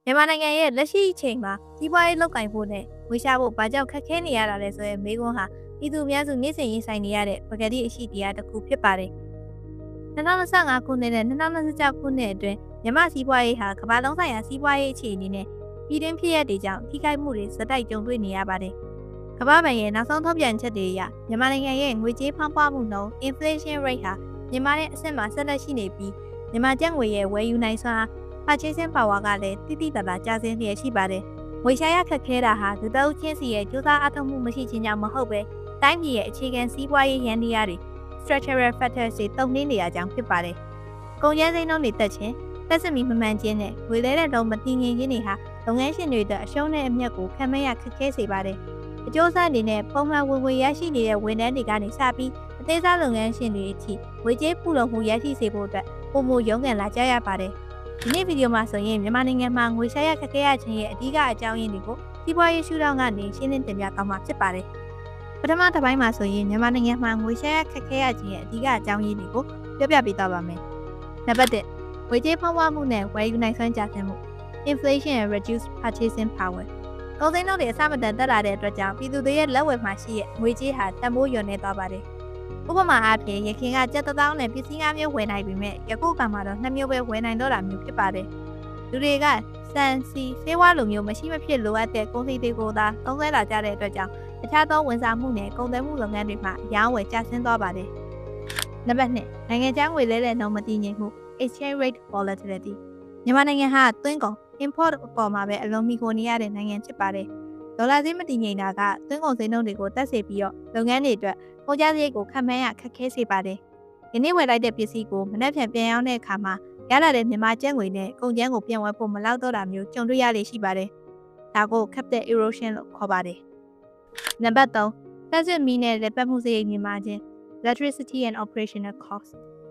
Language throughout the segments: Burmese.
မြန်မာနိုင်ငံရဲ့လက်ရှိအချိန်မှာစီးပွားရေးလုပ်ကိုင်ဖို့နဲ့ငွေရှာဖို့ဘာကြောင့်ခက်ခဲနေရတာလဲဆိုရင်မေးခွန်းဟာပြည်သူအများစုနေ့စဉ်ရင်ဆိုင်နေရတဲ့ပကတိအရှိတရားတစ်ခုဖြစ်ပါတယ်။2025ခုနှစ်နဲ့2026ခုနှစ်အတွင်းမြန်မာစီးပွားရေးဟာကမ္ဘာလုံးဆိုင်ရာစီးပွားရေးအခြေအနေနဲ့ပြည်တွင်းဖြစ်ရပ်တွေကြောင့်ထိခိုက်မှုတွေစတိုက်ကြုံတွေ့နေရပါတယ်။ကမ္ဘာ့ဘဏ်ရဲ့နောက်ဆုံးထုတ်ပြန်ချက်တွေအရမြန်မာနိုင်ငံရဲ့ငွေကြေးဖောင်းပွားမှုနှုန်း inflation rate ဟာမြန်မာရဲ့အဆင့်မှာဆက်လက်ရှိနေပြီးမြန်မာကျပ်ငွေရဲ့ဝယ်ယူနိုင်စွမ်းpurchasing power ကလည်းတိတိတတ်တာကျဆင်းလျက်ရှိပါတယ်။ငွေရှာရခက်ခဲတာဟာလူတအုပ်ချင်းစီရဲ့ကြိုးစားအားထုတ်မှုမရှိခြင်းကြောင့်မဟုတ်ပဲတိုင်းပြည်ရဲ့အခြေခံစီးပွားရေးရန်တရားတွေ structural factors တွေတုံ့နှင်းနေရကြောင်းဖြစ်ပါတယ်။ကုန်ကျစရိတ်နှုန်းတွေတက်ခြင်း၊သက်စစ်မီမမှန်ခြင်းနဲ့ငွေလဲတဲ့လုံးမတည်ငြိမ်ခြင်းတွေဟာလုပ်ငန်းရှင်တွေအတွက်အရှုံးနဲ့အမြတ်ကိုခံမရခက်ခဲစေပါတယ်။အကျိုးဆက်အနေနဲ့ပုံမှန်ဝင်ငွေရရှိနေတဲ့ဝန်ထမ်းတွေကနေစပြီးအသေးစားလုပ်ငန်းရှင်တွေအထိငွေကြေးပူလုံမှုရရှိစေဖို့အတွက်ပုံမရုံးကန်လာကြရပါတယ်။ဒီနေ့ဗီဒီယိုမှာဆိုရင်မြန်မာနိုင်ငံမှာငွေရှာရခက်ခဲရခြင်းရဲ့အဓိကအကြောင်းရင်းတွေကိုစီးပွားရေးရှုထောင့်ကနေရှင်းလင်းတင်ပြသွားမှာဖြစ်ပါတယ်။ပထမတစ်ပိုင်းမှာဆိုရင်မြန်မာနိုင်ငံမှာငွေရှာရခက်ခဲရခြင်းရဲ့အဓိကအကြောင်းရင်းတွေကိုပြောပြပေးသွားပါမယ်။နံပါတ်1ငွေကြေးဖောင်းပွားမှုနဲ့ဝယ်ယူနိုင်စွမ်းကျဆင်းမှု inflation and reduced purchasing power ကုန်စည်နှုန်းတွေအဆမတန်တက်လာတဲ့အတွက်ကြောင့်ပြည်သူတွေရဲ့လက်ဝယ်မှာရှိတဲ့ငွေကြေးဟာတန်ဖိုးလျော့နေသွားပါတယ်။ဥပမာအားဖြင့်ရခင်ကကျပ်1000နဲ့ပစ္စည်း5မျိုးဝယ်နိုင်ပေမဲ့ယခုအခါမှာတော့2မျိုးပဲဝယ်နိုင်တော့တာမျိုးဖြစ်ပါတယ်။လူတွေကစံစီဆေးဝါးလိုမျိုးမရှိမဖြစ်လိုအပ်တဲ့ကုန်စည်တွေကိုသာသုံးစွဲလာကြတဲ့အတွက်ကြောင့်တခြားသောဝန်ဆောင်မှုနဲ့ကုန်သွယ်မှုလုပ်ငန်းတွေမှာရောင်းဝယ်ကျဆင်းသွားပါတယ်။နံပါတ်2နိုင်ငံခြားငွေလဲတဲ့နှုန်းမတည်ငြိမ်မှု exchange rate volatility မြန်မာနိုင်ငံဟာသွင်းကုန် import အပေါ်မှာပဲအလုံးမီခိုနေရတဲ့နိုင်ငံဖြစ်ပါတယ်။ဒေါ်လာဈေးမတည်ငြိမ်တာကသွင်းကုန်ဈေးနှုန်းတွေကိုတက်စေပြီးတော့လုပ်ငန်းတွေအတွက်ကုန်ကျစရိတ်ကိုခံမှန်းရခက်ခဲစေပါတယ်။ဒီနေ့ဝယ်လိုက်တဲ့ပစ္စည်းကိုမနက်ဖြန်ပြန်ရောင်းတဲ့အခါမှာရလာတဲ့မြန်မာကျပ်ငွေနဲ့ကုန်ကျန်းကိုပြန်ဝယ်ဖို့မလောက်တော့တာမျိုးကြုံတွေ့ရလေရှိပါတယ်။ဒါကို capital erosion လို့ခေါ်ပါတယ်။နံပါတ်3သက်စစ်မီးနဲ့လက်ပတ်မှုစရိတ်မြင့်မားခြင်း electricity and operational cost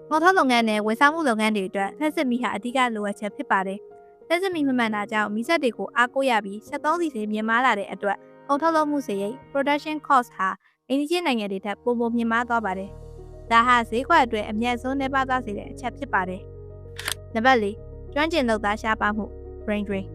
ငေါ်ထုတ်လုပ်ငန်းနဲ့ဝန်ဆောင်မှုလုပ်ငန်းတွေအတွက်သက်စစ်မီးဟာအဓိကလိုအပ်ချက်ဖြစ်ပါတယ်။သက်စစ်မီးမမှန်တာကြောင့်မီးစက်တွေကိုအားကိုးရပြီး73စီစီမြင့်မားလာတဲ့အတွက်ကုန်ထုတ်လုပ်မှုစရိတ် production cost ဟာအိန္ဒိယနိုင်ငံတွေထက်ပိုမြင့်မားသွားပါတယ်။ဒါဟာဈေးကွက်အတွက်အမြတ်ဆုံးနှဲပါသွားစေတဲ့အချက်ဖြစ်ပါတယ်။နံပါတ်4ကျွမ်းကျင်လုပ်သားရှားပါမှု brain drain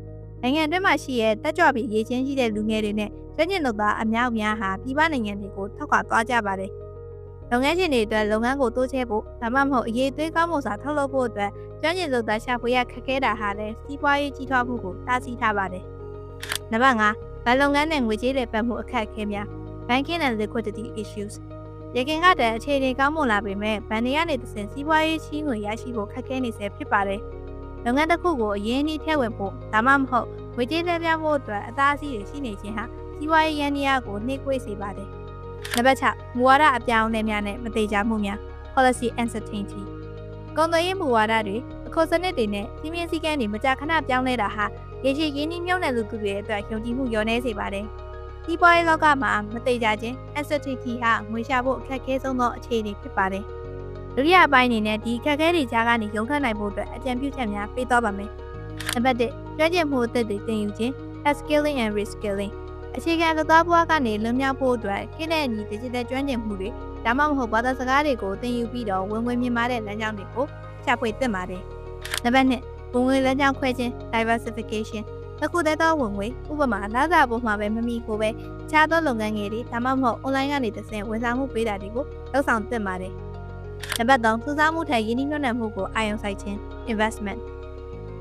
နိုင်ငံအတွင်းမှာရှိတဲ့တက်ကြွပြီးရည်ချင်းရှိတဲ့လူငယ်တွေနဲ့ကျွမ်းကျင်လုပ်သားအများအပြားဟာပြည်ပနိုင်ငံတွေကိုထောက်ခွာသွားကြပါတယ်။လုပ်ငန်းရှင်တွေအတွက်လုပ်ငန်းကိုတိုးချဲ့ဖို့ဒါမှမဟုတ်အရေးသွေးကောင်းမှုစာထုတ်လုပ်ဖို့အတွက်ကျွမ်းကျင်လုပ်သားရှာဖွေရခက်ခဲတာဟာလည်းစီးပွားရေးကြီးထွားမှုကိုတားဆီးထားပါတယ်။နံပါတ်5ဗန်လုပ်ငန်းနဲ့ငွေကြေးတွေပတ်မှုအခက်အခဲများ banking and liquidity issues ရခင်ကတည်းကအခြေအနေကောင်းမွန်လာပေမဲ့ဘဏ်တွေကနေတစ်ဆင့်စီးပွားရေးချီးငွေရရှိဖို့ခက်ခဲနေစေဖြစ်ပါတယ်။လုပ်ငန်းတစ်ခုကိုအရင်းအနှီးထည့်ဝင်ဖို့ဒါမှမဟုတ်ငွေကြေးလွှဲပြောင်းဖို့အတွက်အသားအစီးတွေရှိနေခြင်းဟာစီးပွားရေးရန်တရားကိုနှိမ့်ကွေးစေပါတယ်။နံပါတ်6မူဝါဒအပြောင်းအလဲများနဲ့မတိကျမှုများ policy uncertainty ကုန်သွယ်ရေးမူဝါဒတွေအခွန်စနစ်တွေနဲ့စီးမြင့်စည်းကမ်းတွေမကြာခဏပြောင်းလဲတာဟာရေရှည်ရင်းနှီးမြှုပ်နှံလူသူတွေအတွက်ယုံကြည်မှုလျော့နည်းစေပါတယ်။စီးပွားရေးလောကမှာမတိကျခြင်း uncertainty ဟာငွေရှာဖို့အခက်အခဲဆုံးသောအခြေအနေဖြစ်ပါတယ်။ဒုတိယအပိုင်းအနေနဲ့ဒီအခက်အခဲတွေကြားကနေရုန်းထွက်နိုင်ဖို့အတွက်အကြံပြုချက်များပေးသွားပါမယ်။နံပါတ်1ကျွမ်းကျင်မှုအသစ်တွေသင်ယူခြင်း upskilling and reskilling အခြေခံလုပ်သားဘဝကနေလွန်မြောက်ဖို့အတွက်ခင်းတဲ့အညီ digital ကျွမ်းကျင်မှုတွေဒါမှမဟုတ်ဘာသာစကားတွေကိုသင်ယူပြီးတော့ဝင်ငွေမြင့်မားတဲ့လမ်းကြောင်းတွေကိုရှာဖွေသင့်ပါတယ်။နံပါတ်2ဝင်ငွေလမ်းကြောင်းခွဲခြင်း diversification တစ်ခုတည်းသောဝင်ငွေဥပမာလစာပုံမှာပဲမမီကိုပဲအခြားသောလုပ်ငန်းငယ်တွေဒါမှမဟုတ် online ကနေတစ်ဆင့်ဝန်ဆောင်မှုပေးတာတွေကိုလုပ်ဆောင်သင့်ပါတယ်။နံပါတ်3စုဆောင်းမှုထက်ရင်းနှီးမြှုပ်နှံမှုကိုအာရုံစိုက်ခြင်း investment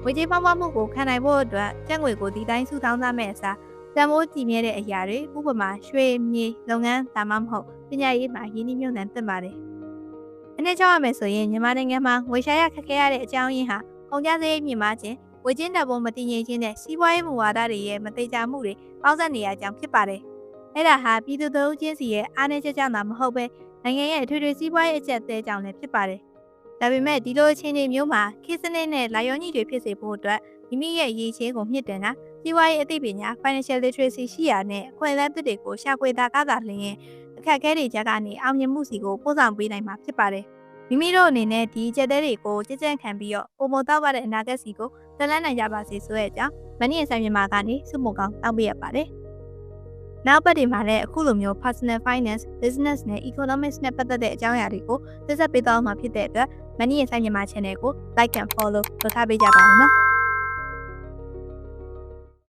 ငွေကြေးဖောင်းပွားမှုကိုခံနိုင်ဖို့အတွက်ကျပ်ငွေကိုဒီတိုင်းစုဆောင်းသားမဲ့အစားတန်ဖိုးတည်မြဲတဲ့အရာတွေဥပမာရွှေမြေလုပ်ငန်းဒါမှမဟုတ်ပညာရေးမှာရင်းနှီးမြှုပ်နှံသင့်ပါတယ်။အနေနဲ့ကြောက်ရမယ်ဆိုရင်မြန်မာနိုင်ငံမှာငွေရှာရခက်ခဲရတဲ့အကြောင်းရင်းဟာကုန်ကျစရိတ်မြင့်မားခြင်းဝေကျင်းတပုံမတည်ငြိမ်ခြင်းနဲ့စီးပွားရေးမူဝါဒတွေရဲ့မတိကျမှုတွေပေါင်းစပ်နေရကြောင်းဖြစ်ပါတယ်။အဲ့ဒါဟာပြည်သူတို့ချင်းစီရဲ့အားနည်းချက်ကြောင့်သာမဟုတ်ပဲနိုင်ငံရဲ့အထွေထွေစီးပွားရေးအကျပ်အသဲကြောင့်လည်းဖြစ်ပါတယ်။ဒါပေမဲ့ဒီလိုအခြေအနေမျိုးမှာခေတ်စနစ်နဲ့လာရောညှိတွေဖြစ်စေဖို့အတွက်မိမိရဲ့ရည်ချင်းကိုမြင့်တင်တာစီးပွားရေးအသိပညာ financial literacy ရှိရတဲ့အခွင့်အလမ်းတွေကိုရှာဖွေတာကသာလျှင်အခက်အခဲတွေကြားကနေအောင်မြင်မှုစီကိုပို့ဆောင်ပေးနိုင်မှာဖြစ်ပါတယ်။မိမိတို့အနေနဲ့ဒီအကျက်တဲတွေကိုကြည်ကြံ့ခံပြီးတော့ပုံမတော့ပါတဲ့အနာဂတ်စီကိုတက်လှမ်းနိုင်ကြပါစေဆိုတဲ့အကြောင်းမနီရဲ့ဆိုင်မြန်မာကနေစုမကောင်းတောင်းပေးရပါတယ်။နောက်ပတ်ဒီမှာလည်းအခုလိုမျိုး personal finance, business နဲ့ economics နဲ့ပတ်သက်တဲ့အကြောင်းအရာတွေကိုသိဆက်ပေးသွားမှာဖြစ်တဲ့အတွက်မနီရဲ့ဆိုင်မြန်မာ channel ကို like and follow လုပ်ထားပေးကြပါဦးနော်။